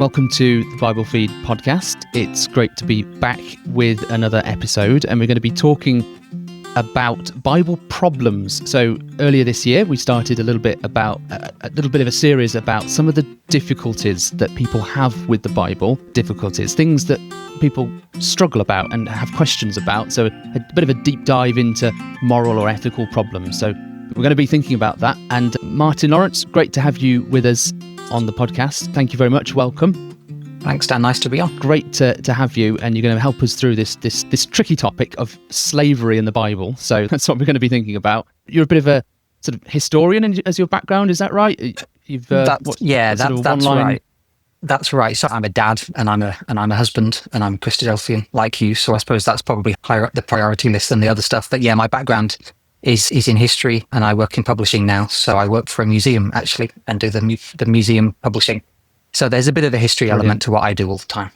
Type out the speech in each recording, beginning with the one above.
Welcome to the Bible Feed podcast. It's great to be back with another episode, and we're going to be talking about Bible problems. So earlier this year, we started a little bit of a series about some of the difficulties that people have with the Bible, things that people struggle about and have questions about. So a bit of a deep dive into moral or ethical problems. So we're going to be thinking about that. And Martyn Lawrence, great to have you with us on the podcast. Thank you very much. Welcome. Thanks, Dan. Nice to be on. Great to have you, and you're going to help us through this tricky topic of slavery in the Bible. So that's what we're going to be thinking about. You're a bit of a sort of historian as your background, is that right? That's right. That's right. So I'm a dad, and I'm a husband, and I'm Christadelphian like you. So I suppose that's probably higher up the priority list than the other stuff. But yeah, my background is in history, and I work in publishing now. So I work for a museum actually, and do the museum publishing. So there's a bit of a history element to what I do all the time.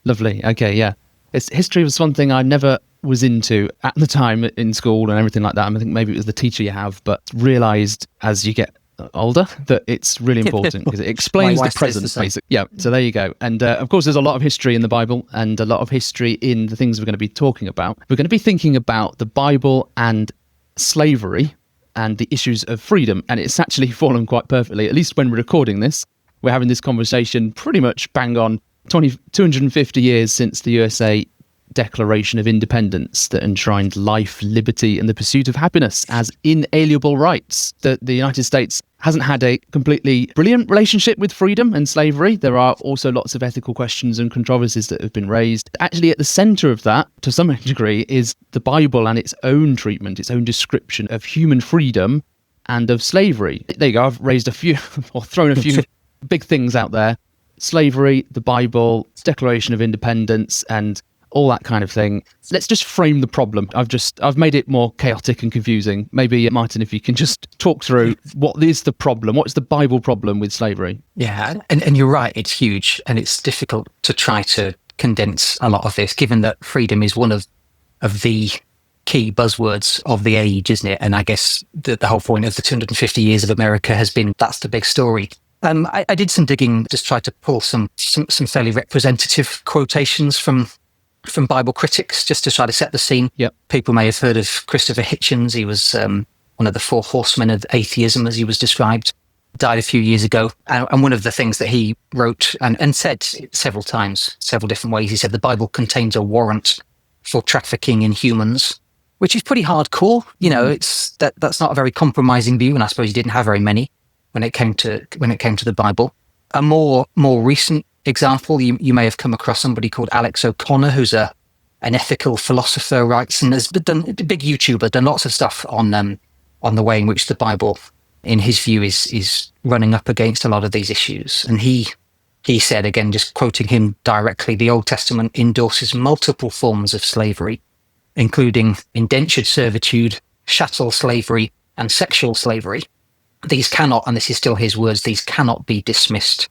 Lovely. Okay, yeah. History was one thing I never was into at the time in school and everything like that. I think maybe it was the teacher you have, but realised as you get older that it's really important because it explains the present, basically. Yeah, so there you go. And of course, there's a lot of history in the Bible and a lot of history in the things we're going to be talking about. We're going to be thinking about the Bible and slavery and the issues of freedom. And it's actually fallen quite perfectly, at least when we're recording this. We're having this conversation pretty much bang on 250 years since the USA Declaration of Independence that enshrined life, liberty, and the pursuit of happiness as inalienable rights. The United States hasn't had a completely brilliant relationship with freedom and slavery. There are also lots of ethical questions and controversies that have been raised. Actually, at the centre of that, to some degree, is the Bible and its own treatment, its own description of human freedom and of slavery. There you go. I've raised a few, or thrown a few big things out there. Slavery, the Bible, Declaration of Independence, and all that kind of thing. Let's just frame the problem. I've made it more chaotic and confusing. Maybe, Martyn, if you can just talk through what is the problem, what's the Bible problem with slavery? Yeah, and you're right, it's huge, and it's difficult to try to condense a lot of this, given that freedom is one of the key buzzwords of the age, isn't it? And I guess the whole point of the 250 years of America has been, that's the big story. I did some digging, just tried to pull some fairly representative quotations from Bible critics, just to try to set the scene. Yep. People may have heard of Christopher Hitchens. He was one of the four horsemen of atheism, as he was described. Died a few years ago. And one of the things that he wrote and said several times, several different ways, he said the Bible contains a warrant for trafficking in humans, which is pretty hardcore. You know, that's not a very compromising view, and I suppose he didn't have very many when it came to the Bible. A more recent example, you may have come across somebody called Alex O'Connor, who's an ethical philosopher, writes and has done, a big YouTuber, done lots of stuff on the way in which the Bible, in his view, is running up against a lot of these issues. And he said, again, just quoting him directly, the Old Testament endorses multiple forms of slavery, including indentured servitude, chattel slavery, and sexual slavery. These cannot, and this is still his words, these cannot be dismissed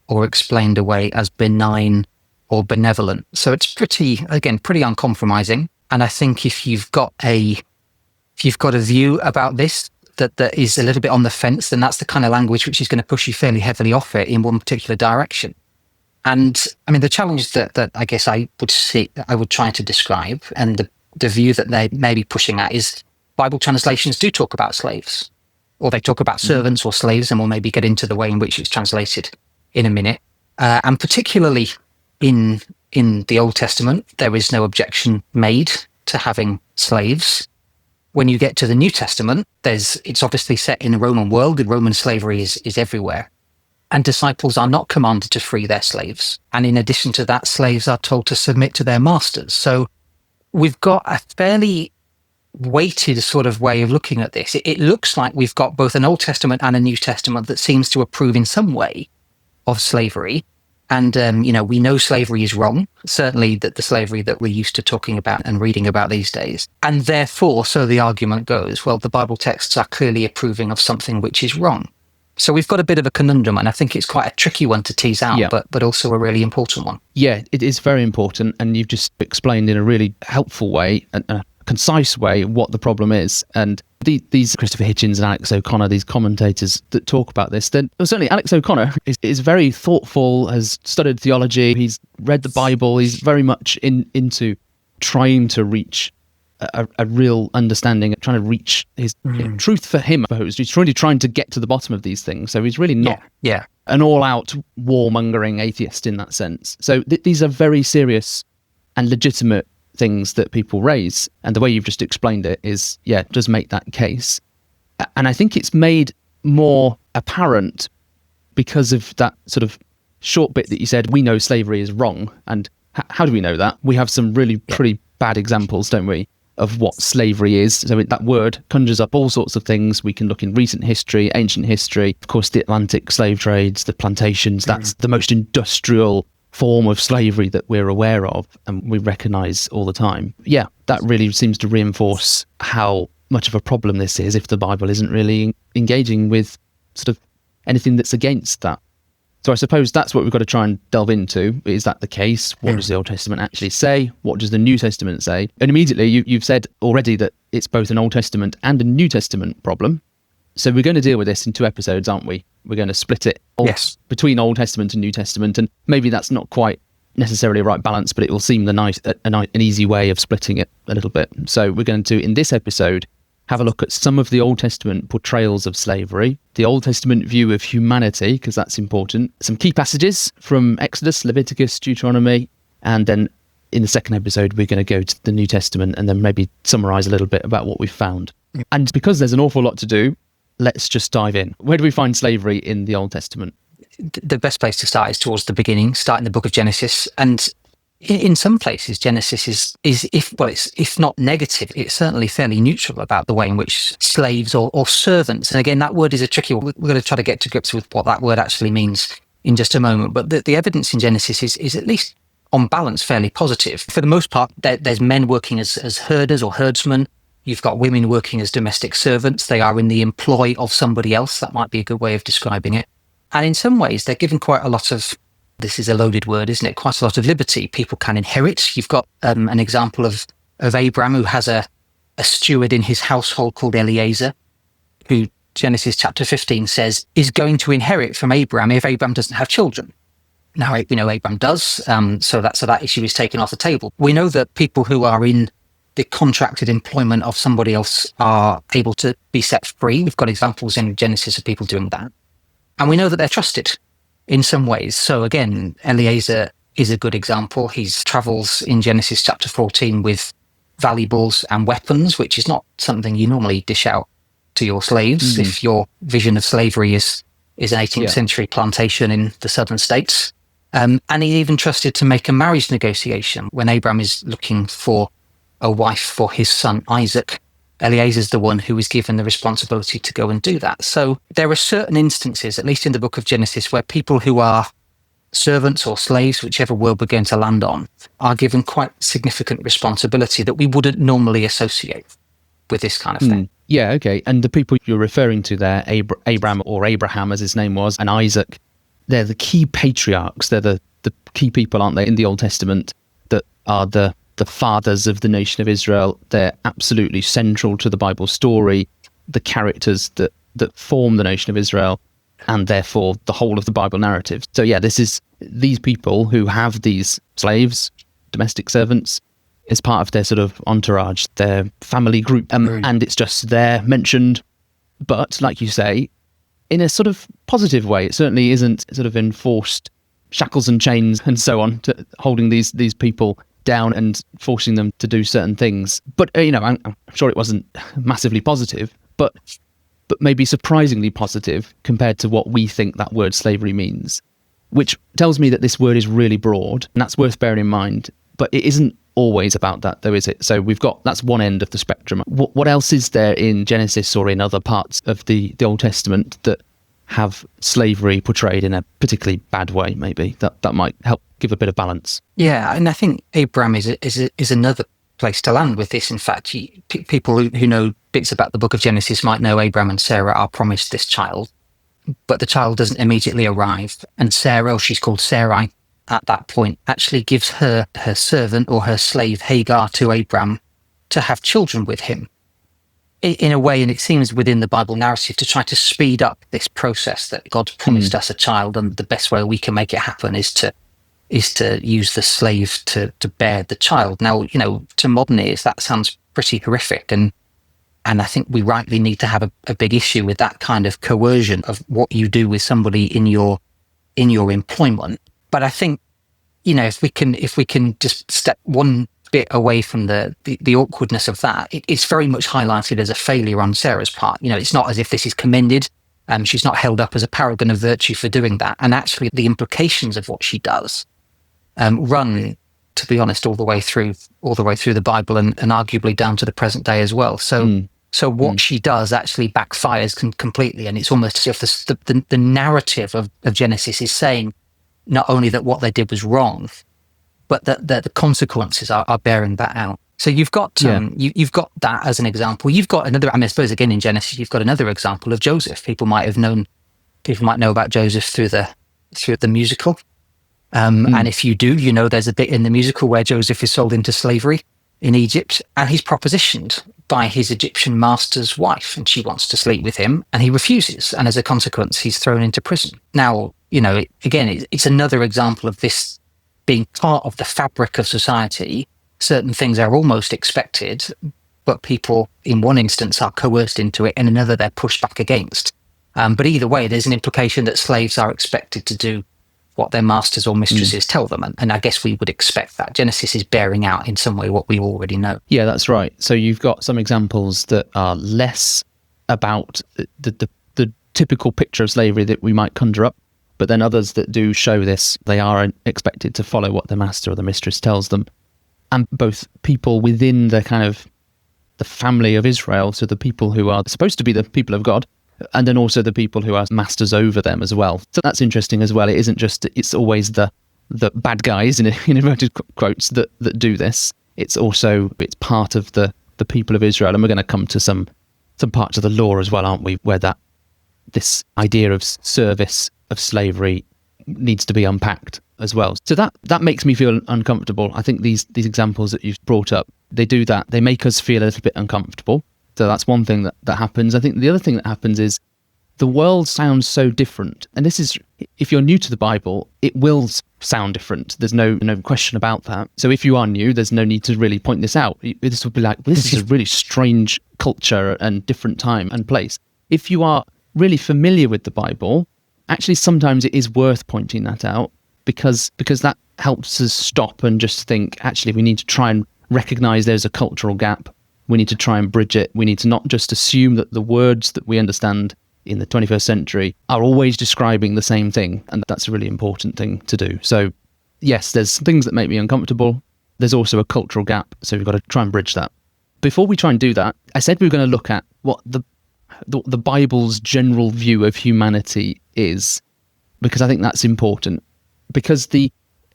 or explained away as benign or benevolent. So it's pretty uncompromising. And I think if you've got a view about this that is a little bit on the fence, then that's the kind of language which is going to push you fairly heavily off it in one particular direction. And I mean, the challenge that I guess I would try to describe, and the view that they may be pushing at, is Bible translations do talk about slaves, or they talk about servants or slaves, and we'll maybe get into the way in which it's translated in a minute. And particularly in the Old Testament, there is no objection made to having slaves. When you get to the New Testament, it's obviously set in the Roman world, and Roman slavery is everywhere. And disciples are not commanded to free their slaves. And in addition to that, slaves are told to submit to their masters. So we've got a fairly weighted sort of way of looking at this. It looks like we've got both an Old Testament and a New Testament that seems to approve in some way of slavery. And, we know slavery is wrong, certainly the slavery that we're used to talking about and reading about these days. And therefore, so the argument goes, well, the Bible texts are clearly approving of something which is wrong. So we've got a bit of a conundrum, and I think it's quite a tricky one to tease out, but also a really important one. Yeah, it is very important, and you've just explained in a really helpful way, and concise way what the problem is. And these Christopher Hitchens and Alex O'Connor, these commentators that talk about this, then certainly Alex O'Connor is very thoughtful, has studied theology, he's read the Bible, he's very much into trying to reach a real understanding, trying to reach his truth for him, I suppose. He's really trying to get to the bottom of these things. So he's really not an all-out warmongering atheist in that sense. So these are very serious and legitimate things that people raise. And the way you've just explained it is, does make that case. And I think it's made more apparent because of that sort of short bit that you said, we know slavery is wrong. And how do we know that? We have some really pretty bad examples, don't we, of what slavery is. So that word conjures up all sorts of things. We can look in recent history, ancient history, of course, the Atlantic slave trades, the plantations. That's the most industrial form of slavery that we're aware of and we recognise all the time. Yeah, that really seems to reinforce how much of a problem this is if the Bible isn't really engaging with sort of anything that's against that. So I suppose that's what we've got to try and delve into. Is that the case? What does the Old Testament actually say? What does the New Testament say? And immediately you've said already that it's both an Old Testament and a New Testament problem. So we're going to deal with this in 2 episodes, aren't we? We're going to split it between Old Testament and New Testament. And maybe that's not quite necessarily a right balance, but it will seem an easy way of splitting it a little bit. So we're going to, in this episode, have a look at some of the Old Testament portrayals of slavery, the Old Testament view of humanity, because that's important, some key passages from Exodus, Leviticus, Deuteronomy, and then in the second episode, we're going to go to the New Testament and then maybe summarise a little bit about what we've found. And because there's an awful lot to do, let's just dive in. Where do we find slavery in the Old Testament? The best place to start is towards the beginning, start in the book of Genesis. And in some places, Genesis is if not negative, it's certainly fairly neutral about the way in which slaves or servants, and again, that word is a tricky one. We're going to try to get to grips with what that word actually means in just a moment. But the evidence in Genesis is at least on balance fairly positive. For the most part, there's men working as herders or herdsmen. You've got women working as domestic servants. They are in the employ of somebody else. That might be a good way of describing it. And in some ways, they're given quite a lot of, this is a loaded word, isn't it? Quite a lot of liberty. People can inherit. You've got an example of Abraham, who has a steward in his household called Eliezer, who Genesis chapter 15 says is going to inherit from Abraham if Abraham doesn't have children. Now, we know Abraham does, so that issue is taken off the table. We know that people who are in the contracted employment of somebody else are able to be set free. We've got examples in Genesis of people doing that. And we know that they're trusted in some ways. So again, Eliezer is a good example. He travels in Genesis chapter 14 with valuables and weapons, which is not something you normally dish out to your slaves if your vision of slavery is an 18th century plantation in the southern states. And he even trusted to make a marriage negotiation when Abraham is looking for a wife for his son Isaac. Eliezer's the one who is given the responsibility to go and do that. So there are certain instances, at least in the book of Genesis, where people who are servants or slaves, whichever word we're going to land on, are given quite significant responsibility that we wouldn't normally associate with this kind of thing. Yeah, okay. And the people you're referring to there, Abraham or Abraham as his name was, and Isaac, they're the key patriarchs. They're the key people, aren't they, in the Old Testament that are the fathers of the nation of Israel. They're absolutely central to the Bible story, the characters that form the nation of Israel, and therefore the whole of the Bible narrative. So yeah, this is these people who have these slaves, domestic servants, as part of their sort of entourage, their family group, and it's just there mentioned. But like you say, in a sort of positive way, it certainly isn't sort of enforced shackles and chains and so on to holding these people down and forcing them to do certain things. But I'm sure it wasn't massively positive, but maybe surprisingly positive compared to what we think that word slavery means, which tells me that this word is really broad, and that's worth bearing in mind. But it isn't always about that, though, is it? So that's one end of the spectrum. What else is there in Genesis or in other parts of the Old Testament that have slavery portrayed in a particularly bad way? Maybe that might help give a bit of balance. Yeah, and I think Abraham is another place to land with this. In fact, people who know bits about the book of Genesis might know Abraham and Sarah are promised this child, but the child doesn't immediately arrive. And Sarah, she's called Sarai at that point, actually gives her servant or her slave Hagar to Abraham to have children with him in a way, and it seems within the Bible narrative, to try to speed up this process that God promised us a child, and the best way we can make it happen is to use the slave to bear the child. Now, to modern ears, that sounds pretty horrific, and I think we rightly need to have a big issue with that kind of coercion of what you do with somebody in your employment. But I think, if we can just step one bit away from the awkwardness of that, it's very much highlighted as a failure on Sarah's part. It's not as if this is commended. She's not held up as a paragon of virtue for doing that. And actually, the implications of what she does run, to be honest, all the way through the Bible, and arguably down to the present day as well. So what she does actually backfires completely, and it's almost as if the narrative of Genesis is saying not only that what they did was wrong, but that the consequences are bearing that out. So you've got you've got that as an example. You've got another. I suppose again in Genesis, you've got another example of Joseph. People might know about Joseph through the musical. And if you do, there's a bit in the musical where Joseph is sold into slavery in Egypt, and he's propositioned by his Egyptian master's wife, and she wants to sleep with him, and he refuses, and as a consequence, he's thrown into prison. Now, it's another example of this being part of the fabric of society. Certain things are almost expected, but people in one instance are coerced into it, and another they're pushed back against. But either way, there's an implication that slaves are expected to do what their masters or mistresses tell them. And I guess we would expect that. Genesis is bearing out in some way what we already know. Yeah, that's right. So you've got some examples that are less about the typical picture of slavery that we might conjure up, but then others that do show this. They are expected to follow what the master or the mistress tells them. And both people within the kind of the family of Israel, so the people who are supposed to be the people of God, and then also the people who are masters over them as well. So that's interesting as well. It isn't just, it's always the bad guys, in inverted quotes, that do this. It's part of the people of Israel. And we're going to come to some parts of the law as well, aren't we, where this idea of service, of slavery, needs to be unpacked as well. So that makes me feel uncomfortable. I think these examples that you've brought up, they do that. They make us feel a little bit uncomfortable. So that's one thing that happens. I think the other thing that happens is the world sounds so different. And this is, if you're new to the Bible, it will sound different. There's no question about that. So if you are new, there's no need to really point this out. This would be like, this is a really strange culture and different time and place. If you are really familiar with the Bible, actually sometimes it is worth pointing that out because that helps us stop and just think, actually, we need to try and recognize there's a cultural gap. We need to try and bridge it. We need to not just assume that the words that we understand in the 21st century are always describing the same thing. And that's a really important thing to do. So yes, there's things that make me uncomfortable. There's also a cultural gap. So we've got to try and bridge that. Before we try and do that, I said we were going to look at what the Bible's general view of humanity is, because I think that's important. Because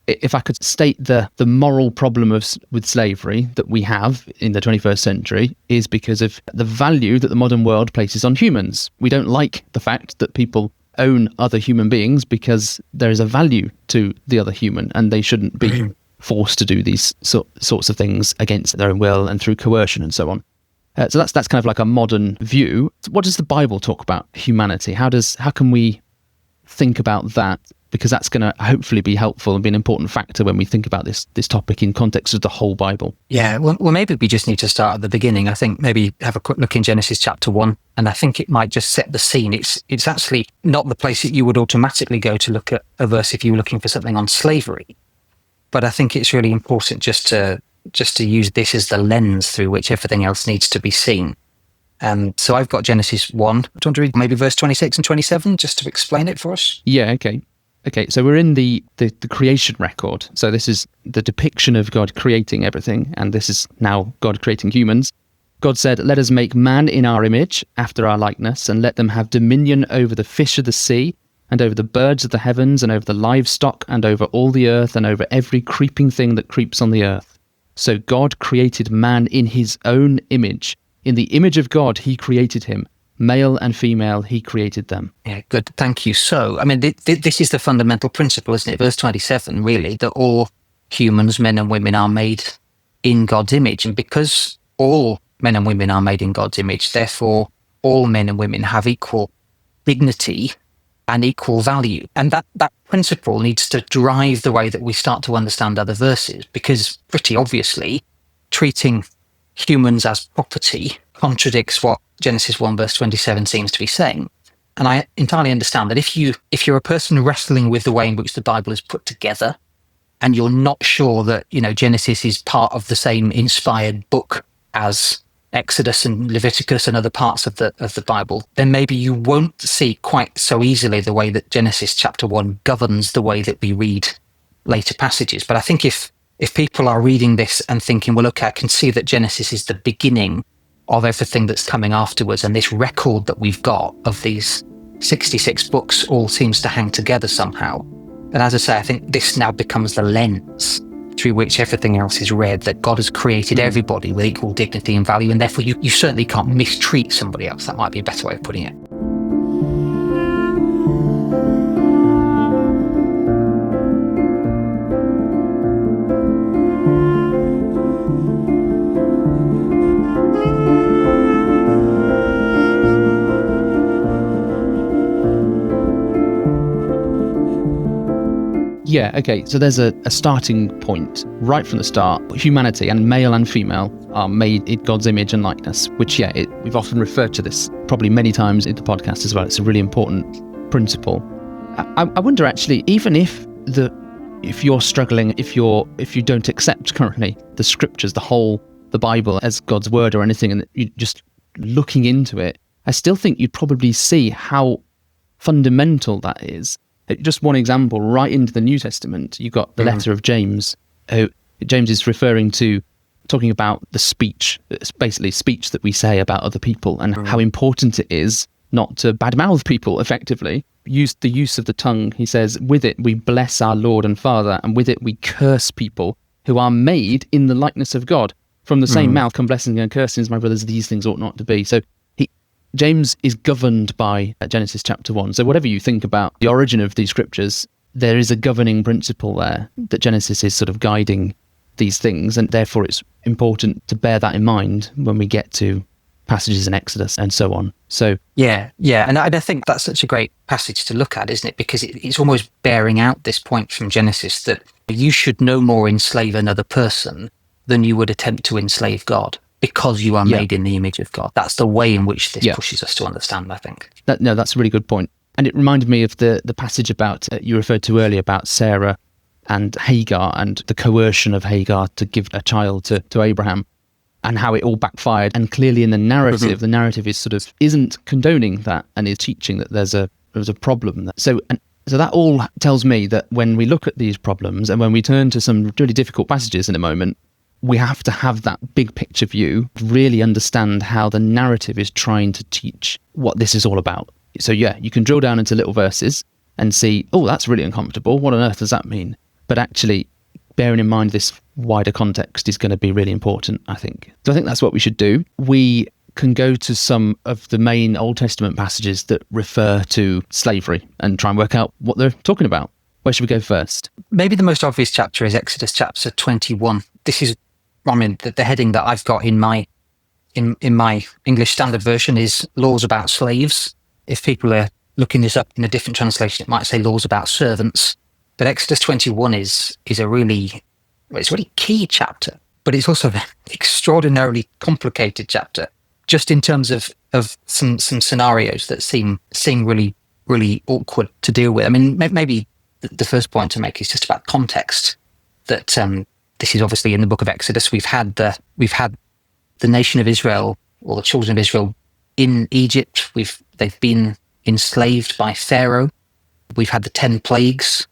if I could state the moral problem with slavery that we have in the 21st century is because of the value that the modern world places on humans. We don't like the fact that people own other human beings because there is a value to the other human, and they shouldn't be forced to do these sorts of things against their own will and through coercion and so on. So that's kind of like a modern view. What does the Bible talk about humanity? How can we think about that? Because that's going to hopefully be helpful and be an important factor when we think about this topic in context of the whole Bible. Yeah, well, maybe we just need to start at the beginning. I think maybe have a quick look in Genesis chapter 1, and I think it might just set the scene. It's actually not the place that you would automatically go to look at a verse if you were looking for something on slavery. But I think it's really important just to use this as the lens through which everything else needs to be seen. So I've got Genesis 1. Do you want to read maybe verse 26 and 27 just to explain it for us? Yeah, okay. Okay, so we're in the creation record. So this is the depiction of God creating everything, and this is now God creating humans. God said, "Let us make man in our image, after our likeness, and let them have dominion over the fish of the sea, and over the birds of the heavens, and over the livestock, and over all the earth, and over every creeping thing that creeps on the earth." So God created man in his own image. In the image of God, he created him. Male and female, he created them. Yeah, good. Thank you. So, I mean, this is the fundamental principle, isn't it? Verse 27, really, that all humans, men and women, are made in God's image. And because all men and women are made in God's image. Therefore, all men and women have equal dignity and equal value. And that principle needs to drive the way that we start to understand other verses, because pretty obviously treating humans as property contradicts what Genesis 1 verse 27 seems to be saying. And I entirely understand that if you're a person wrestling with the way in which the Bible is put together, and you're not sure that, Genesis is part of the same inspired book as Exodus and Leviticus and other parts of the Bible, then maybe you won't see quite so easily the way that Genesis chapter 1 governs the way that we read later passages. But I think if people are reading this and thinking, well, okay, I can see that Genesis is the beginning of everything that's coming afterwards, and this record that we've got of these 66 books all seems to hang together somehow. And as I say, I think this now becomes the lens through which everything else is read, that God has created everybody with equal dignity and value, and therefore you certainly can't mistreat somebody else. That might be a better way of putting it. Yeah, okay, so there's a starting point right from the start. Humanity, and male and female, are made in God's image and likeness, which, we've often referred to this probably many times in the podcast as well. It's a really important principle. I wonder, actually, even if you're struggling, if you don't accept currently the scriptures, the Bible as God's word or anything, and you're just looking into it, I still think you'd probably see how fundamental that is. Just one example, right into the New Testament, you've got the letter of James. James is talking about the speech. It's basically speech that we say about other people, and how important it is not to badmouth people effectively. The use of the tongue, he says, with it we bless our Lord and Father, and with it we curse people who are made in the likeness of God. From the same mouth come blessings and cursings, my brothers, these things ought not to be. So James is governed by Genesis chapter 1. So whatever you think about the origin of these scriptures, there is a governing principle there that Genesis is sort of guiding these things, and therefore it's important to bear that in mind when we get to passages in Exodus and so on. So yeah, and I think that's such a great passage to look at, isn't it? Because it's almost bearing out this point from Genesis that you should no more enslave another person than you would attempt to enslave God, because you are made in the image of God. That's the way in which this pushes us to understand, I think. That's a really good point. And it reminded me of the passage about you referred to earlier about Sarah and Hagar, and the coercion of Hagar to give a child to Abraham, and how it all backfired. And clearly in the narrative, the narrative isn't condoning that, and is teaching that there's a problem. So that all tells me that when we look at these problems, and when we turn to some really difficult passages in a moment, we have to have that big picture view, really understand how the narrative is trying to teach what this is all about. So you can drill down into little verses and see, oh, that's really uncomfortable. What on earth does that mean? But actually, bearing in mind this wider context is going to be really important, I think. So I think that's what we should do. We can go to some of the main Old Testament passages that refer to slavery and try and work out what they're talking about. Where should we go first? Maybe the most obvious chapter is Exodus chapter 21. This is, the heading that I've got in my English Standard Version is Laws About Slaves. If people are looking this up in a different translation, it might say Laws About Servants. But Exodus 21 is a really key chapter, but it's also an extraordinarily complicated chapter, just in terms of some scenarios that seem really, really awkward to deal with. I mean, maybe the first point to make is just about context, that this is obviously in the book of Exodus. We've had the nation of Israel, or the children of Israel, in Egypt. They've been enslaved by Pharaoh. We've had the 10 plagues,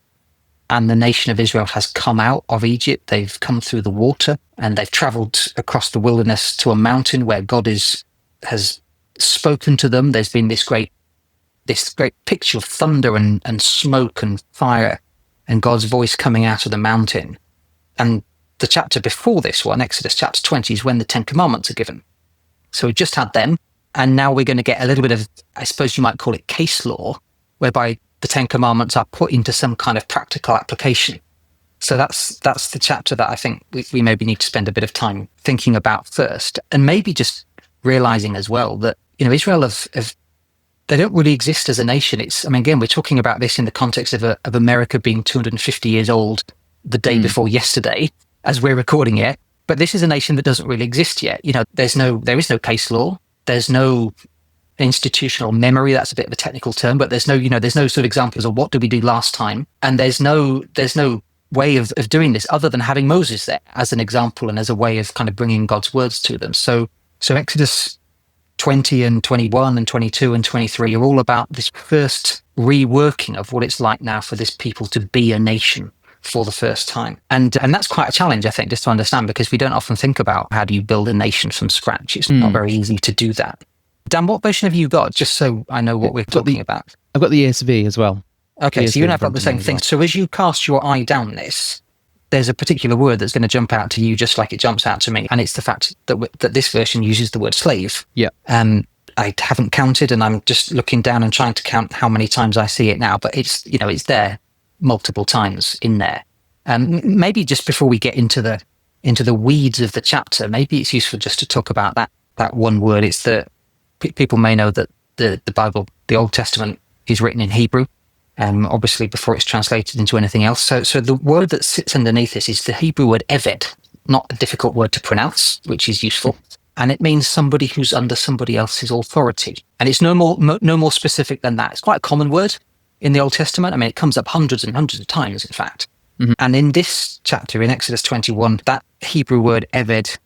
and the nation of Israel has come out of Egypt. They've come through the water, and they've traveled across the wilderness to a mountain where God has spoken to them. There's been this great picture of thunder and smoke and fire, and God's voice coming out of the mountain. And the chapter before this one, Exodus chapter 20, is when the 10 Commandments are given. So we've just had them, and now we're going to get a little bit of, I suppose you might call it case law, whereby the 10 Commandments are put into some kind of practical application. So that's the chapter that I think we maybe need to spend a bit of time thinking about first, and maybe just realizing as well that, Israel they don't really exist as a nation. Again, we're talking about this in the context of America being 250 years old the day before yesterday, as we're recording it. But this is a nation that doesn't really exist yet. There is no case law. There's no institutional memory. That's a bit of a technical term, but there's no sort of examples of what did we do last time. And there's no way of doing this other than having Moses there as an example and as a way of kind of bringing God's words to them. So Exodus 20 and 21 and 22 and 23 are all about this first reworking of what it's like now for this people to be a nation for the first time. And that's quite a challenge, I think, just to understand, because we don't often think about how do you build a nation from scratch. It's not very easy to do that. Dan, what version have you got, just so I know what we're talking about? I've got the ESV as well. Okay, so you and I've got the same thing. So as you cast your eye down this, there's a particular word that's going to jump out to you just like it jumps out to me. And it's the fact that this version uses the word slave. Yeah. I haven't counted, and I'm just looking down and trying to count how many times I see it now, but it's there multiple times in there. Maybe just before we get into the weeds of the chapter, maybe it's useful just to talk about that one word. It's people may know that the Bible, the Old Testament, is written in Hebrew, obviously before it's translated into anything else. So the word that sits underneath this is the Hebrew word eved, not a difficult word to pronounce, which is useful. And it means somebody who's under somebody else's authority. And it's no more specific than that. It's quite a common word in the Old Testament. It comes up hundreds and hundreds of times, in fact. Mm-hmm. And in this chapter, in Exodus 21, that Hebrew word eved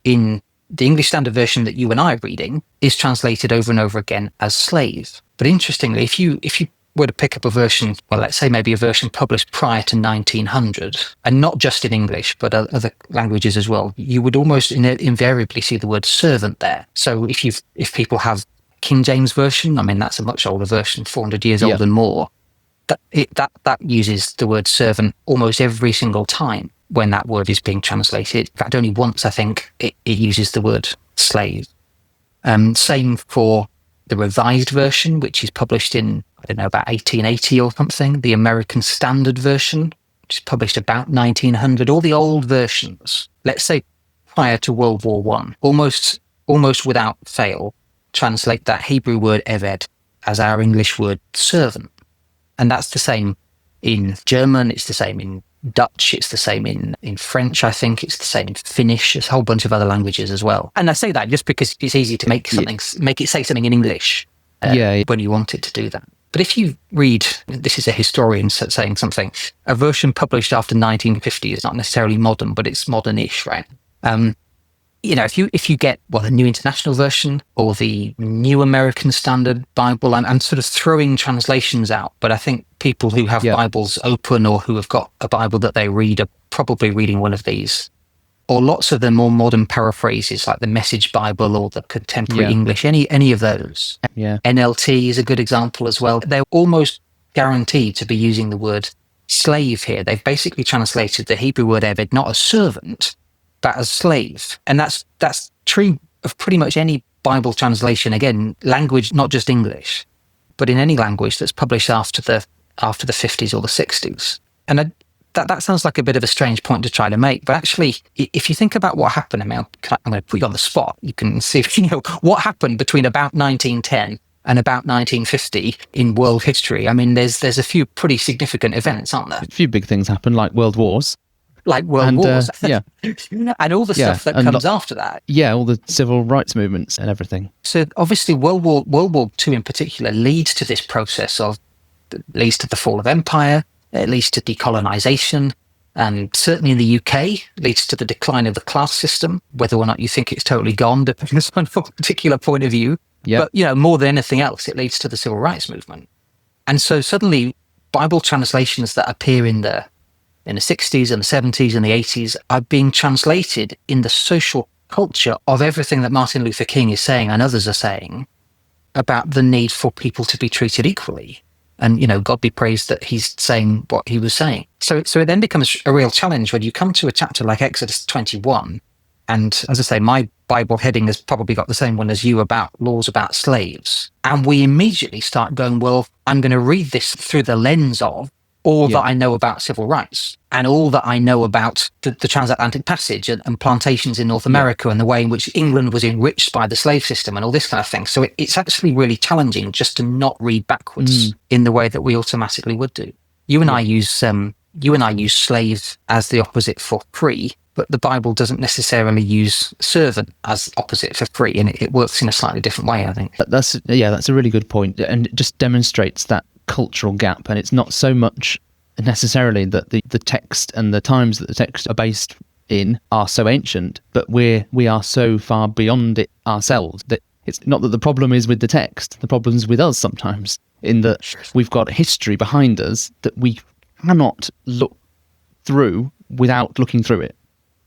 in the English Standard Version that you and I are reading is translated over and over again as slave. But interestingly, if you were to pick up a version, well, let's say maybe a version published prior to 1900, and not just in English, but other languages as well, you would almost invariably see the word servant there. So if people have King James Version, that's a much older version, 400 years old and more, that uses the word servant almost every single time when that word is being translated. In fact, only once, I think, it uses the word slave. Same for the Revised Version, which is published in, about 1880 or something. The American Standard Version, which is published about 1900. All the old versions, let's say prior to World War I, almost without fail, translate that Hebrew word eved as our English word servant. And that's the same in German, it's the same in Dutch, it's the same in French, I think, it's the same in Finnish, there's a whole bunch of other languages as well. And I say that just because it's easy to make it say something in English when you want it to do that. But if you read, this is a historian saying something, a version published after 1950 is not necessarily modern, but it's modern-ish, right? If you get the New International Version or the New American Standard Bible, I'm sort of throwing translations out, but I think people who have Bibles open or who have got a Bible that they read are probably reading one of these. Or lots of the more modern paraphrases like the Message Bible or the Contemporary English, any of those. Yeah. NLT is a good example as well. They're almost guaranteed to be using the word slave here. They've basically translated the Hebrew word eved not as servant, but as slave. And that's true of pretty much any Bible translation, again, language, not just English, but in any language that's published after the 50s or the 60s. And that sounds like a bit of a strange point to try to make, but actually, if you think about what happened, I'm going to put you on the spot. You can see what happened between about 1910 and about 1950 in world history. There's a few pretty significant events, aren't there? A few big things happened, like world wars. Wars. And all the stuff that comes after that. Yeah, all the civil rights movements and everything. So obviously World War II in particular leads to this process leads to the fall of empire, it leads to decolonization, and certainly in the UK leads to the decline of the class system, whether or not you think it's totally gone, depending on a particular point of view. Yep. But, more than anything else, it leads to the civil rights movement. And so suddenly Bible translations that appear in the 60s and the 70s and the 80s are being translated in the social culture of everything that Martin Luther King is saying and others are saying about the need for people to be treated equally. And, God be praised that he's saying what he was saying. So it then becomes a real challenge when you come to a chapter like Exodus 21. And as I say, my Bible heading has probably got the same one as you about laws about slaves. And we immediately start going, well, I'm going to read this through the lens of all that I know about civil rights and all that I know about the transatlantic passage and plantations in North America and the way in which England was enriched by the slave system and all this kind of thing. So it's actually really challenging just to not read backwards in the way that we automatically would do. You and I use slave as the opposite for free, but the Bible doesn't necessarily use servant as opposite for free, and it works in a slightly different way, I think. That's a really good point, and it just demonstrates that cultural gap. And it's not so much necessarily that the text and the times that the text are based in are so ancient, but we are so far beyond it ourselves that it's not that the problem is with the text, the problem is with us sometimes, in that we've got history behind us that we cannot look through without looking through it.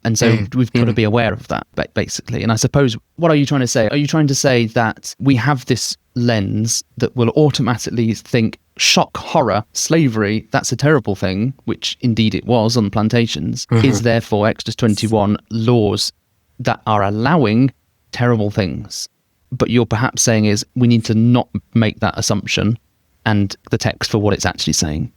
And so we've got to be aware of that, basically. And I suppose, what are you trying to say? Are you trying to say that we have this lens that will automatically think, shock, horror, slavery, that's a terrible thing, which indeed it was on plantations, is therefore Exodus 21 laws that are allowing terrible things? But you're perhaps saying is we need to not make that assumption and the text for what it's actually saying.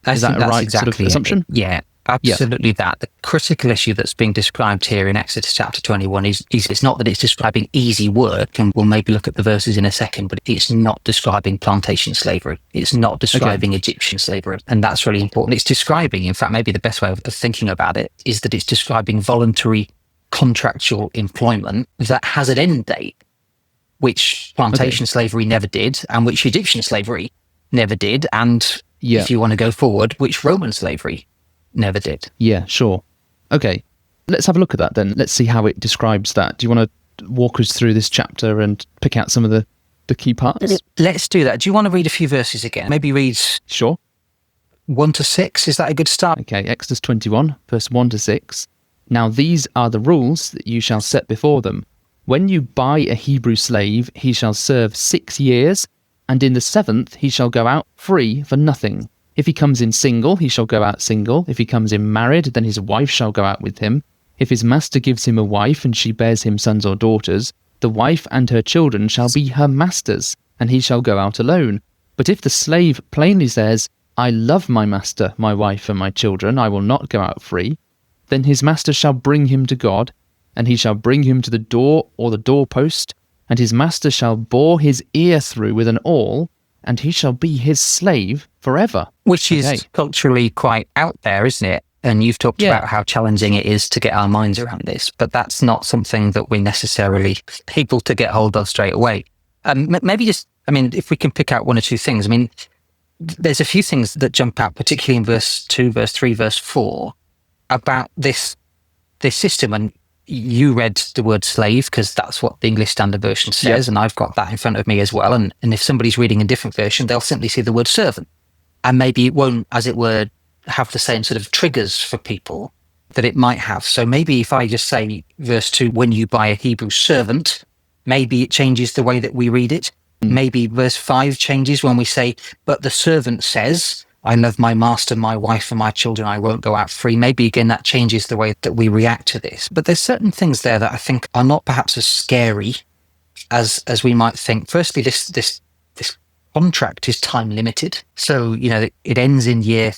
Is that a right sort of assumption? Yeah. Absolutely that. The critical issue that's being described here in Exodus chapter 21 is it's not that it's describing easy work, and we'll maybe look at the verses in a second, but it's not describing plantation slavery. It's not describing Egyptian slavery. And that's really important. It's describing, in fact, maybe the best way of thinking about it is that it's describing voluntary contractual employment that has an end date, which plantation slavery never did, and which Egyptian slavery never did. And if you want to go forward, which Roman slavery never did. Yeah, sure. Okay, let's have a look at that then. Let's see how it describes that. Do you want to walk us through this chapter and pick out some of the key parts? Let's do that. Do you want to read a few verses again? Maybe read 1 to 6. Is that a good start? Okay, Exodus 21, verse 1 to 6. Now these are the rules that you shall set before them. When you buy a Hebrew slave, he shall serve 6 years, and in the 7th he shall go out free for nothing. If he comes in single, he shall go out single. If he comes in married, then his wife shall go out with him. If his master gives him a wife, and she bears him sons or daughters, the wife and her children shall be her master's, and he shall go out alone. But if the slave plainly says, I love my master, my wife, and my children, I will not go out free, then his master shall bring him to God, and he shall bring him to the door or the doorpost, and his master shall bore his ear through with an awl, and he shall be his slave forever. Which is culturally quite out there, isn't it? And you've talked about how challenging it is to get our minds around this, but that's not something that we're necessarily able to get hold of straight away. Maybe just, if we can pick out one or two things. There's a few things that jump out, particularly in verse 2, verse 3, verse 4, about this system. And you read the word slave because that's what the English Standard Version says, and I've got that in front of me as well. And if somebody's reading a different version, they'll simply see the word servant. And maybe it won't, as it were, have the same sort of triggers for people that it might have. So maybe if I just say verse 2, when you buy a Hebrew servant, maybe it changes the way that we read it. Maybe verse 5 changes when we say, but the servant says, I love my master, my wife, and my children. I won't go out free. Maybe, again, that changes the way that we react to this. But there's certain things there that I think are not perhaps as scary as we might think. Firstly, this contract is time limited. So, it ends in year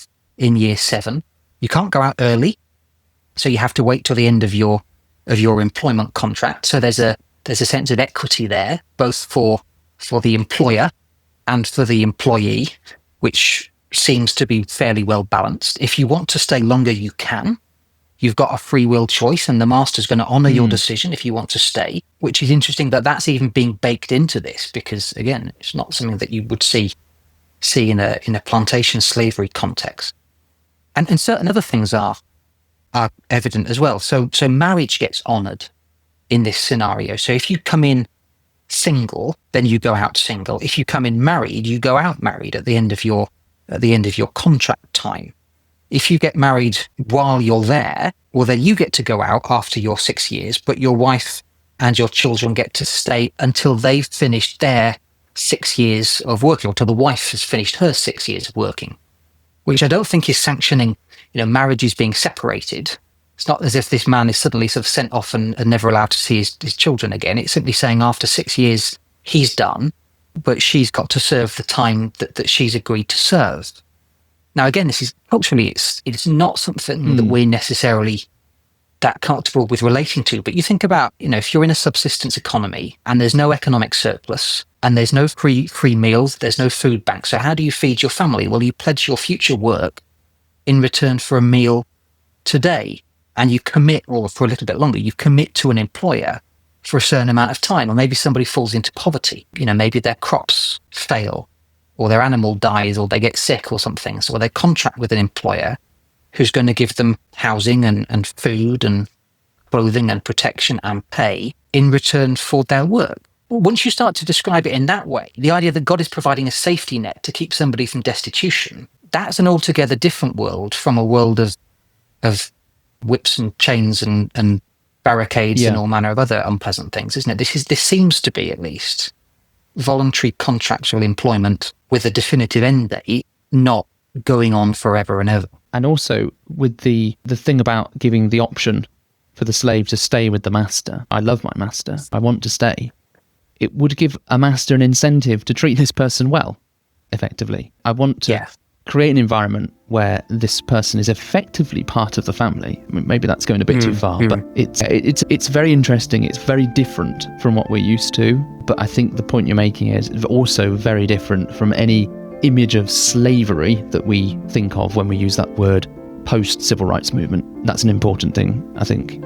7. You can't go out early. So you have to wait till the end of your employment contract. So there's a sense of equity there, both for the employer and for the employee, which seems to be fairly well balanced. If you want to stay longer, you can. You've got a free will choice, and the master's going to honour your decision if you want to stay, which is interesting that that's even being baked into this, because, again, it's not something that you would see in a plantation slavery context. And certain other things are evident as well. So marriage gets honoured in this scenario. So if you come in single, then you go out single. If you come in married, you go out married at the end of your contract time. If you get married while you're there, well, then you get to go out after your 6 years, but your wife and your children get to stay until they've finished their 6 years of working, or till the wife has finished her 6 years of working, which I don't think is sanctioning, marriages being separated. It's not as if this man is suddenly sort of sent off and never allowed to see his children again. It's simply saying after 6 years, he's done, but she's got to serve the time that she's agreed to serve. Now, again, this is culturally, it's not something that we're necessarily that comfortable with relating to. But you think about, if you're in a subsistence economy and there's no economic surplus and there's no free meals, there's no food bank. So how do you feed your family? Well, you pledge your future work in return for a meal today, and you commit, or for a little bit longer, you commit to an employer for a certain amount of time. Or maybe somebody falls into poverty, maybe their crops fail or their animal dies or they get sick or something. So they contract with an employer who's going to give them housing and food and clothing and protection and pay in return for their work. Once you start to describe it in that way, the idea that God is providing a safety net to keep somebody from destitution, that's an altogether different world from a world of whips and chains and barricades and all manner of other unpleasant things, isn't it? This seems to be, at least, voluntary contractual employment with a definitive end date, not going on forever and ever. And also with the thing about giving the option for the slave to stay with the master. I love my master. I want to stay. It would give a master an incentive to treat this person well, effectively. I want to create an environment where this person is effectively part of the family. I mean, maybe that's going a bit too far, but it's very interesting. It's very different from what we're used to. But I think the point you're making is also very different from any image of slavery that we think of when we use that word post-civil rights movement. That's an important thing, I think.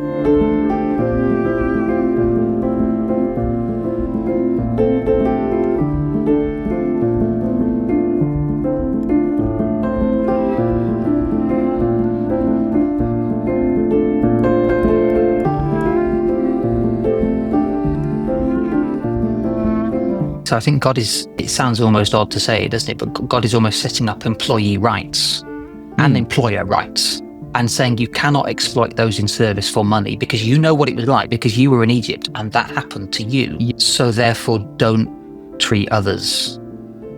So I think it sounds almost odd to say, doesn't it? But God is almost setting up employee rights and employer rights and saying you cannot exploit those in service for money because you know what it was like because you were in Egypt and that happened to you. So therefore don't treat others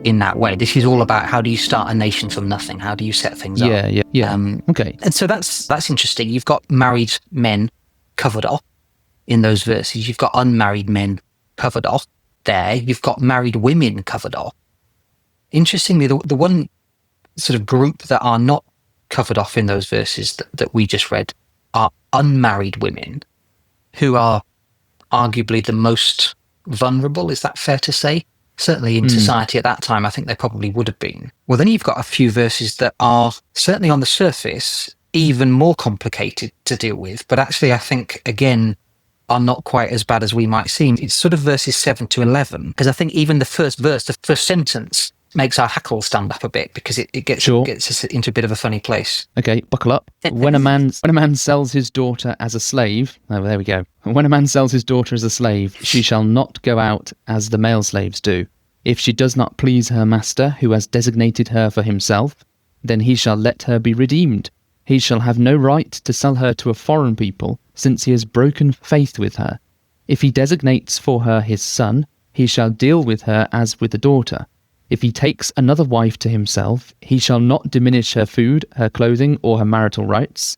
in that way. This is all about how do you start a nation from nothing? How do you set things up? Okay. And so that's interesting. You've got married men covered off in those verses. You've got unmarried men covered off. There, you've got married women covered off. Interestingly, the one sort of group that are not covered off in those verses that we just read are unmarried women, who are arguably the most vulnerable. Is that fair to say? Certainly in society at that time, I think they probably would have been. Well, then you've got a few verses that are certainly on the surface even more complicated to deal with, but actually I think, again, are not quite as bad as we might seem. It's sort of verses 7 to 11, because I think even the first verse, the first sentence, makes our hackles stand up a bit because it gets us into a bit of a funny place. Okay, buckle up. When a man sells his daughter as a slave, there we go. When a man sells his daughter as a slave, she shall not go out as the male slaves do. If she does not please her master, who has designated her for himself, then he shall let her be redeemed. He shall have no right to sell her to a foreign people, since he has broken faith with her. If he designates for her his son, he shall deal with her as with a daughter. If he takes another wife to himself, he shall not diminish her food, her clothing, or her marital rights.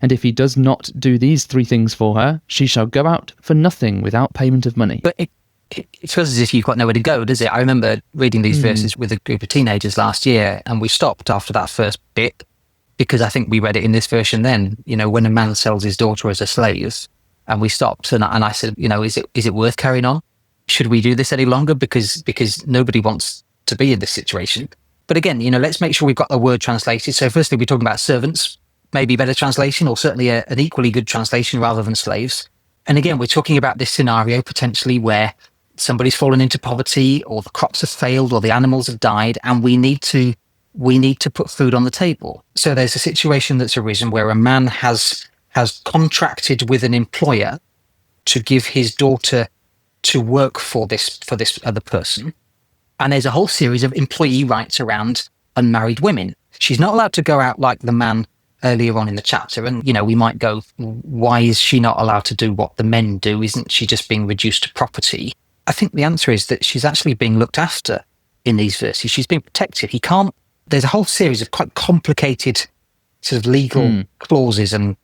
And if he does not do these three things for her, she shall go out for nothing without payment of money. But it feels as if you've got nowhere to go, does it? I remember reading these verses with a group of teenagers last year, and we stopped after that first bit, because I think we read it in this version then, when a man sells his daughter as a slave, and we stopped and I said, is it worth carrying on? Should we do this any longer? Because nobody wants to be in this situation. But again, let's make sure we've got the word translated. So firstly, we're talking about servants, maybe better translation, or certainly an equally good translation rather than slaves. And again, we're talking about this scenario potentially where somebody's fallen into poverty, or the crops have failed, or the animals have died, and we need to put food on the table. So there's a situation that's arisen where a man has contracted with an employer to give his daughter to work for this other person. And there's a whole series of employee rights around unmarried women. She's not allowed to go out like the man earlier on in the chapter. And, we might go, why is she not allowed to do what the men do? Isn't she just being reduced to property? I think the answer is that she's actually being looked after in these verses. She's being protected. There's a whole series of quite complicated sort of legal clauses, and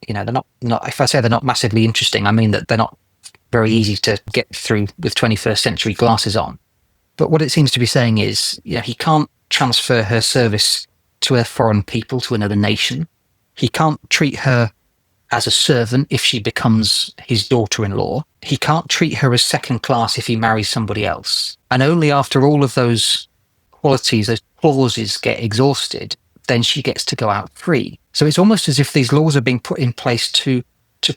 they're not. If I say they're not massively interesting, I mean that they're not very easy to get through with 21st century glasses on. But what it seems to be saying is, he can't transfer her service to a foreign people, to another nation. He can't treat her as a servant if she becomes his daughter-in-law. He can't treat her as second class if he marries somebody else. And only after all of those qualities, those clauses get exhausted, then she gets to go out free. So it's almost as if these laws are being put in place to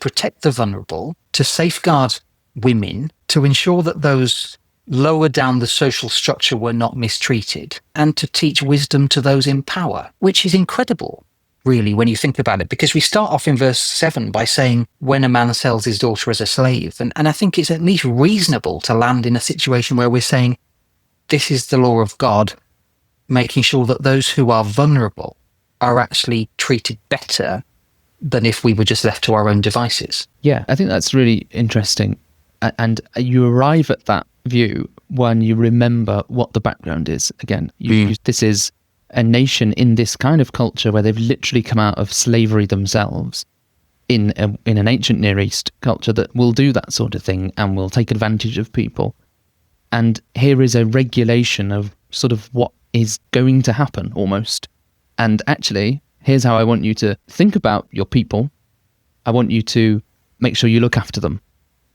protect the vulnerable, to safeguard women, to ensure that those lower down the social structure were not mistreated, and to teach wisdom to those in power, which is incredible, really, when you think about it, because we start off in verse 7 by saying, when a man sells his daughter as a slave. And I think it's at least reasonable to land in a situation where we're saying, this is the law of God, making sure that those who are vulnerable are actually treated better than if we were just left to our own devices. Yeah, I think that's really interesting. And you arrive at that view when you remember what the background is. Again, this is a nation in this kind of culture where they've literally come out of slavery themselves in an ancient Near East culture that will do that sort of thing and will take advantage of people. And here is a regulation of sort of what is going to happen almost. And actually, here's how I want you to think about your people. I want you to make sure you look after them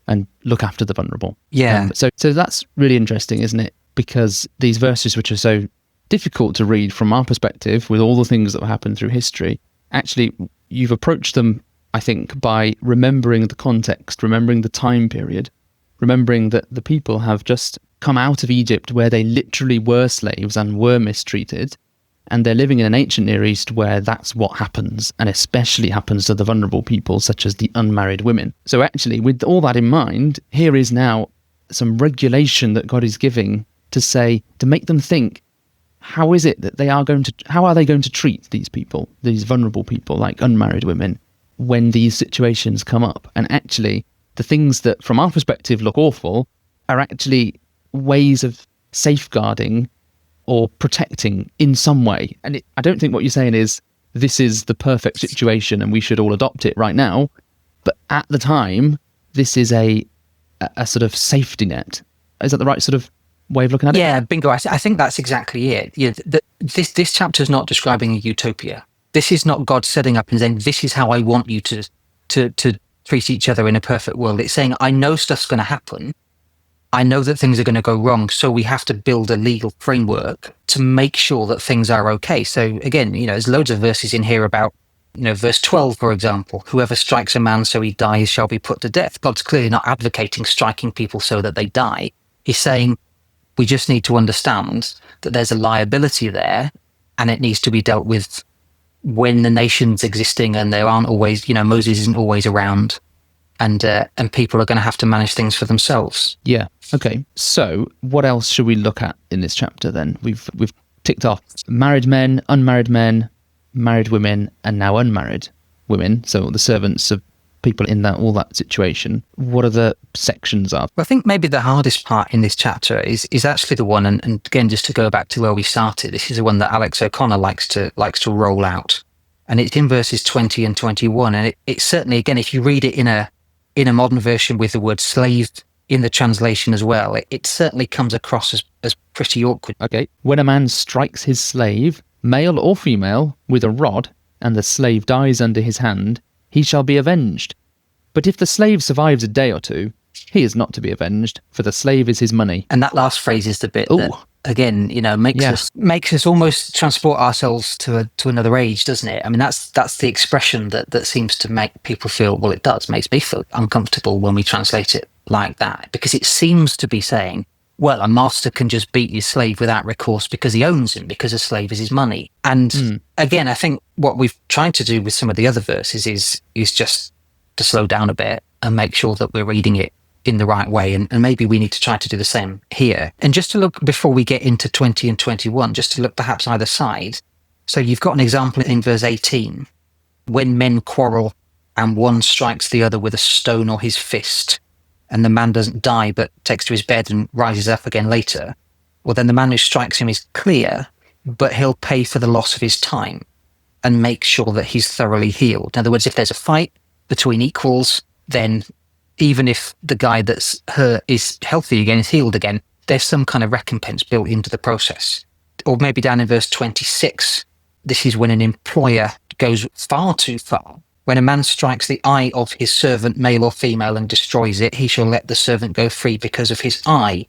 and look after the vulnerable. Yeah. So that's really interesting, isn't it? Because these verses, which are so difficult to read from our perspective with all the things that have happened through history, actually, you've approached them, I think, by remembering the context, remembering the time period, remembering that the people have just come out of Egypt where they literally were slaves and were mistreated, and they're living in an ancient Near East where that's what happens, and especially happens to the vulnerable people, such as the unmarried women. So actually, with all that in mind, here is now some regulation that God is giving to make them think, how is it that how are they going to treat these people, these vulnerable people like unmarried women, when these situations come up? And actually, the things that from our perspective look awful are actually ways of safeguarding or protecting in some way. And I don't think what you're saying is this is the perfect situation and we should all adopt it right now. But at the time, this is a sort of safety net. Is that the right sort of way of looking at it? Yeah, bingo. I think that's exactly it. Yeah, this chapter is not describing a utopia. This is not God setting up and saying, this is how I want you to treat each other in a perfect world. It's saying, I know stuff's going to happen. I know that things are going to go wrong, so we have to build a legal framework to make sure that things are okay. So again, there's loads of verses in here about, verse 12, for example, whoever strikes a man so he dies shall be put to death. God's clearly not advocating striking people so that they die. He's saying, we just need to understand that there's a liability there and it needs to be dealt with when the nation's existing and there aren't always, Moses isn't always around. And people are going to have to manage things for themselves. Yeah. Okay. So what else should we look at in this chapter then? We've ticked off married men, married women, and now unmarried women. So the servants of people in all that situation. What are the sections are? Well, I think maybe the hardest part in this chapter is actually the one, and again, just to go back to where we started, this is the one that Alex O'Connor likes to roll out. And it's in verses 20 and 21. And it's certainly, again, if you read it in a modern version with the word slave in the translation as well, it certainly comes across as pretty awkward. Okay. When a man strikes his slave, male or female, with a rod, and the slave dies under his hand, he shall be avenged. But if the slave survives a day or two, he is not to be avenged, for the slave is his money. And that last phrase is the bit that, again, makes us almost transport ourselves to another age, doesn't it? I mean, that's the expression that seems to make people feel, well, it does, makes me feel uncomfortable when we translate it like that, because it seems to be saying, well, a master can just beat his slave without recourse because he owns him, because a slave is his money. And again, I think what we've tried to do with some of the other verses is just to slow down a bit and make sure that we're reading it in the right way. And maybe we need to try to do the same here. And just to look, before we get into 20 and 21, just to look perhaps either side. So you've got an example in verse 18, when men quarrel and one strikes the other with a stone or his fist, and the man doesn't die but takes to his bed and rises up again later, well, then the man who strikes him is clear, but he'll pay for the loss of his time and make sure that he's thoroughly healed. In other words, if there's a fight between equals, then even if the guy that's hurt is healthy again, is healed again, there's some kind of recompense built into the process. Or maybe down in verse 26, this is when an employer goes far too far. When a man strikes the eye of his servant, male or female, and destroys it, he shall let the servant go free because of his eye.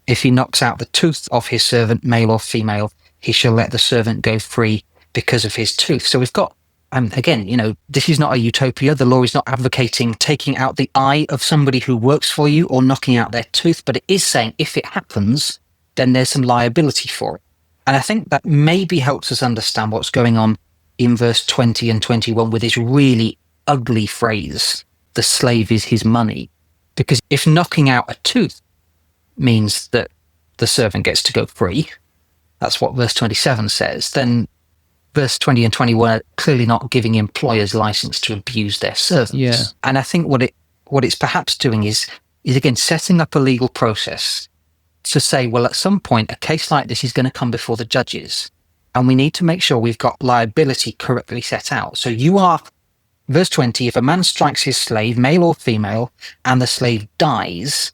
If he knocks out the tooth of his servant, male or female, he shall let the servant go free because of his tooth. So we've got, again, this is not a utopia. The law is not advocating taking out the eye of somebody who works for you or knocking out their tooth, but it is saying if it happens, then there's some liability for it. And I think that maybe helps us understand what's going on in verse 20 and 21 with this really ugly phrase, the slave is his money. Because if knocking out a tooth means that the servant gets to go free, that's what verse 27 says, then verse 20 and 21 are clearly not giving employers license to abuse their servants. Yeah. And I think what it's perhaps doing is again setting up a legal process to say, well, at some point, a case like this is going to come before the judges. And we need to make sure we've got liability correctly set out. So verse 20, if a man strikes his slave, male or female, and the slave dies,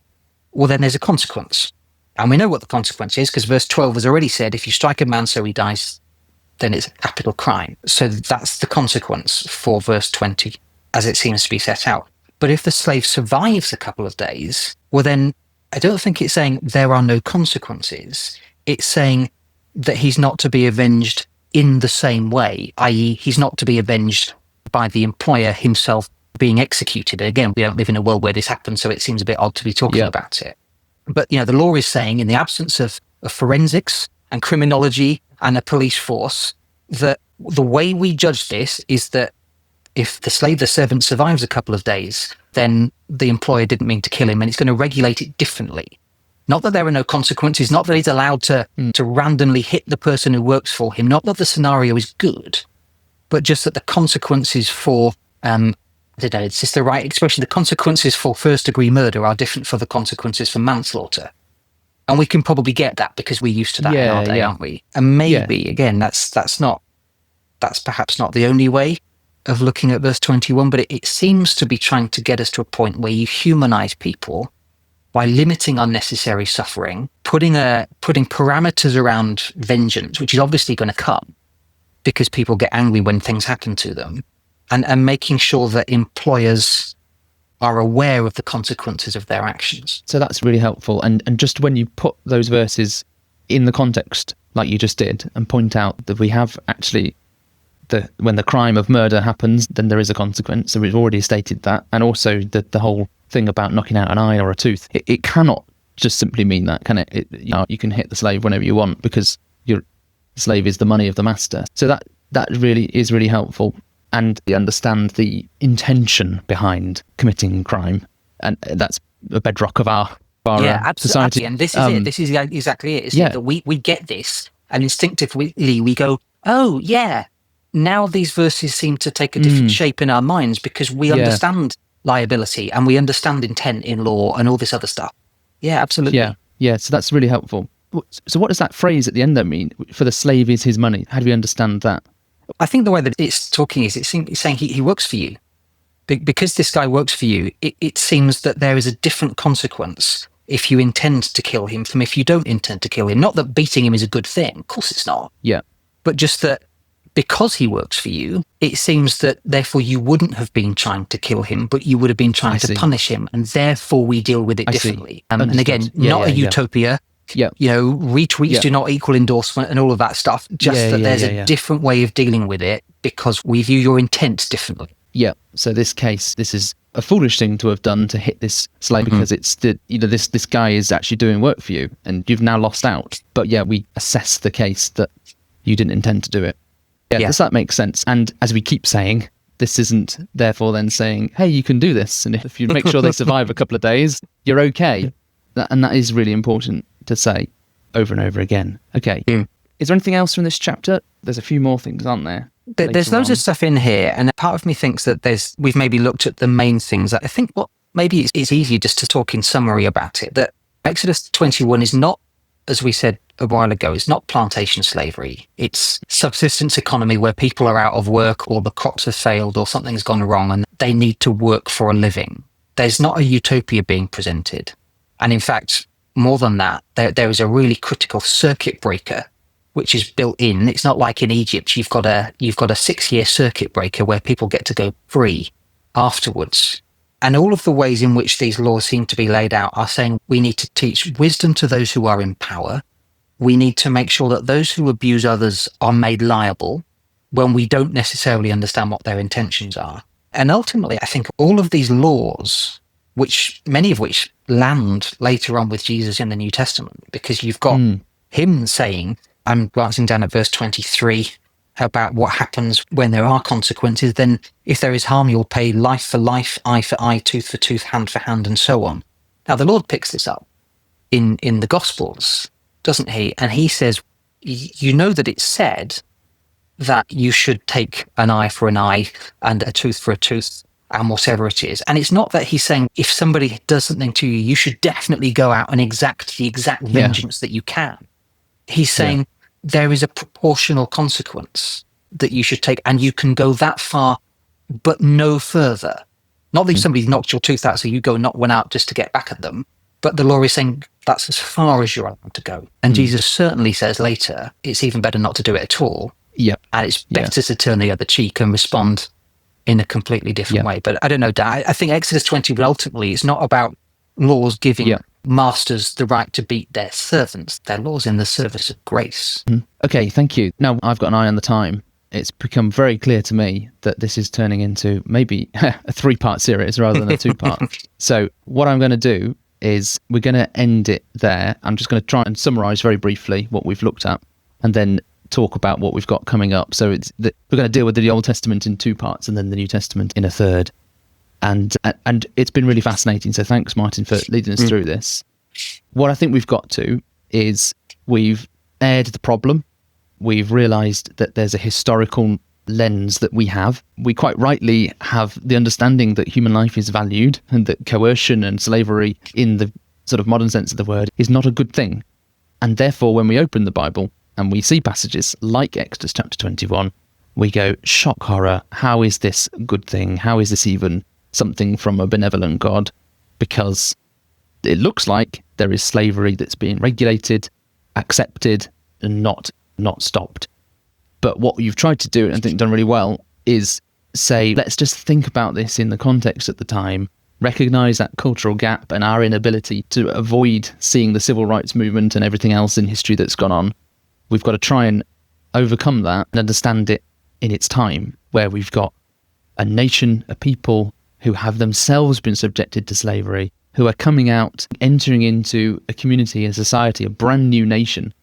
well, then there's a consequence. And we know what the consequence is because verse 12 has already said, if you strike a man so he dies, then it's a capital crime. So that's the consequence for verse 20, as it seems to be set out. But if the slave survives a couple of days, well, then I don't think it's saying there are no consequences. It's saying that he's not to be avenged in the same way, i.e. he's not to be avenged by the employer himself being executed. Again, we don't live in a world where this happens, so it seems a bit odd to be talking about it. But, the law is saying in the absence of forensics and criminology and a police force, that the way we judge this is that if the servant survives a couple of days, then the employer didn't mean to kill him and it's going to regulate it differently. Not that there are no consequences, not that he's allowed to randomly hit the person who works for him, not that the scenario is good, but just that the consequences for, I don't know, it's just the right expression, the consequences for first-degree murder are different for the consequences for manslaughter. And we can probably get that because we're used to that in our day, aren't we? And maybe, again, that's perhaps not the only way of looking at verse 21, but it seems to be trying to get us to a point where you humanize people by limiting unnecessary suffering, putting parameters around vengeance, which is obviously going to come because people get angry when things happen to them, and making sure that employers are aware of the consequences of their actions. So that's really helpful. And just when you put those verses in the context, like you just did, and point out that we have actually, when the crime of murder happens, then there is a consequence. So we've already stated that. And also the whole thing about knocking out an eye or a tooth, it cannot just simply mean that, can it? You can hit the slave whenever you want because your slave is the money of the master. So that really is really helpful. And you understand the intention behind committing crime. And that's a bedrock of our society. And this is it. This is exactly it. It's that we get this, and instinctively we go, oh, yeah, now these verses seem to take a different shape in our minds because we understand liability and we understand intent in law and all this other stuff. Yeah, absolutely. Yeah. So that's really helpful. So what does that phrase at the end there mean? For the slave is his money. How do we understand that? I think the way that it's talking is it's saying he works for you. Because this guy works for you, it seems that there is a different consequence if you intend to kill him from if you don't intend to kill him. Not that beating him is a good thing. Of course it's not. Yeah. But just that because he works for you, it seems that therefore you wouldn't have been trying to kill him, but you would have been trying to punish him. And therefore we deal with it differently. And again, not a utopia. Yeah. Retweets do not equal endorsement and all of that stuff. Just that there's a different way of dealing with it because we view your intent differently. Yeah. So this is a foolish thing to have done to hit this slave because it's this guy is actually doing work for you and you've now lost out. But we assess the case that you didn't intend to do it. Yeah. Does that make sense? And as we keep saying, this isn't therefore then saying, hey, you can do this. And if you make sure they survive a couple of days, you're okay. And that is really important to say over and over again. Okay. Is there anything else from this chapter? There's a few more things, aren't there? There's loads of stuff in here, and part of me thinks that we've maybe looked at the main things. I think maybe it's easier just to talk in summary about it, that Exodus 21 is not, as we said a while ago, it's not plantation slavery. It's subsistence economy where people are out of work or the crops have failed or something's gone wrong and they need to work for a living. There's not a utopia being presented. And in fact, more than that, there is a really critical circuit breaker which is built in. It's not like in Egypt, you've got a 6-year circuit breaker where people get to go free afterwards. And all of the ways in which these laws seem to be laid out are saying we need to teach wisdom to those who are in power. We need to make sure that those who abuse others are made liable when we don't necessarily understand what their intentions are. And ultimately, I think all of these laws, many of which land later on with Jesus in the New Testament, because you've got him saying, I'm glancing down at verse 23, about what happens when there are consequences. Then if there is harm, you'll pay life for life, eye for eye, tooth for tooth, hand for hand, and so on. Now, the Lord picks this up in the Gospels, doesn't he? And he says, you know that it's said that you should take an eye for an eye and a tooth for a tooth and whatever it is. And it's not that he's saying if somebody does something to you, you should definitely go out and exact the exact vengeance that you can. He's saying there is a proportional consequence that you should take, and you can go that far, but no further. Not that somebody knocked your tooth out, so you go knock one out just to get back at them. But the law is saying that's as far as you're allowed to go. And Jesus certainly says later, it's even better not to do it at all. Yep. And it's better to turn the other cheek and respond in a completely different way. But I don't know, Dan, I think Exodus 20, but ultimately it's not about laws giving masters the right to beat their servants. They're laws in the service of grace. Okay, thank you. Now I've got an eye on the time. It's become very clear to me that this is turning into maybe a 3-part series rather than a 2-part. So what I'm going to do is we're going to end it there. I'm just going to try and summarize very briefly what we've looked at and then talk about what we've got coming up. So we're going to deal with the Old Testament in 2 parts and then the New Testament in a 3rd. And it's been really fascinating. So thanks, Martyn, for leading us through this. What I think we've got to is we've aired the problem. We've realised that there's a historical lens that we have. We quite rightly have the understanding that human life is valued and that coercion and slavery in the sort of modern sense of the word is not a good thing. And therefore, when we open the Bible and we see passages like Exodus chapter 21, we go, shock horror, how is this a good thing? How is this even something from a benevolent God? Because it looks like there is slavery that's being regulated, accepted, and not stopped. But what you've tried to do, and I think done really well, is say, let's just think about this in the context at the time, recognise that cultural gap and our inability to avoid seeing the civil rights movement and everything else in history that's gone on. We've got to try and overcome that and understand it in its time, where we've got a nation, a people who have themselves been subjected to slavery, who are coming out, entering into a community, a society, a brand new nation.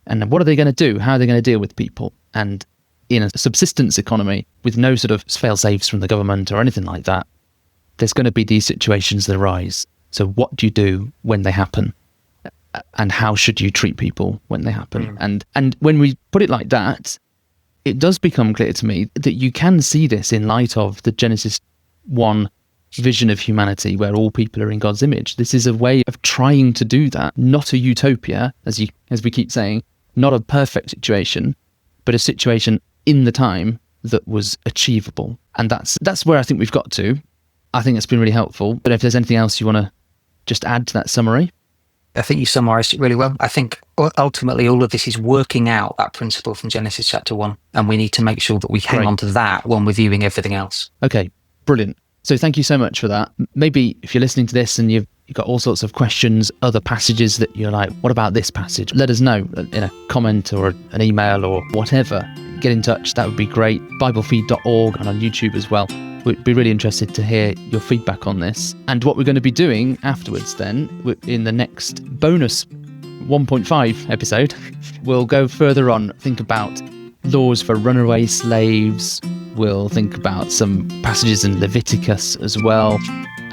And what are they going to do? How are they going to deal with people? And in a subsistence economy with no sort of fail-safes from the government or anything like that, there's going to be these situations that arise. So what do you do when they happen? And how should you treat people when they happen? And when we put it like that, it does become clear to me that you can see this in light of the Genesis 1 vision of humanity, where all people are in God's image. This is a way of trying to do that, not a utopia, as we keep saying, not a perfect situation, but a situation in the time that was achievable. And that's where I think we've got to. I think it's been really helpful. But if there's anything else you want to just add to that summary? I think you summarised it really well. I think ultimately all of this is working out that principle from Genesis chapter 1, and we need to make sure that we hang on to that when we're viewing everything else. Okay, brilliant. So thank you so much for that. Maybe if you're listening to this and you've got all sorts of questions, other passages that you're like, what about this passage? Let us know in a comment or an email or whatever. Get in touch. That would be great. Biblefeed.org and on YouTube as well. We'd be really interested to hear your feedback on this. And what we're going to be doing afterwards then, in the next bonus 1.5 episode, we'll go further on, think about laws for runaway slaves. We'll think about some passages in Leviticus as well.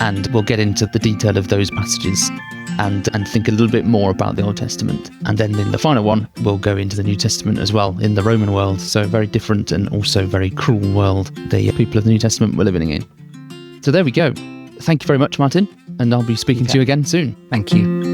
And we'll get into the detail of those passages and think a little bit more about the Old Testament. And then in the final one, we'll go into the New Testament as well, in the Roman world. So a very different and also very cruel world the people of the New Testament were living in. So there we go. Thank you very much, Martyn. And I'll be speaking to you again soon. Thank you.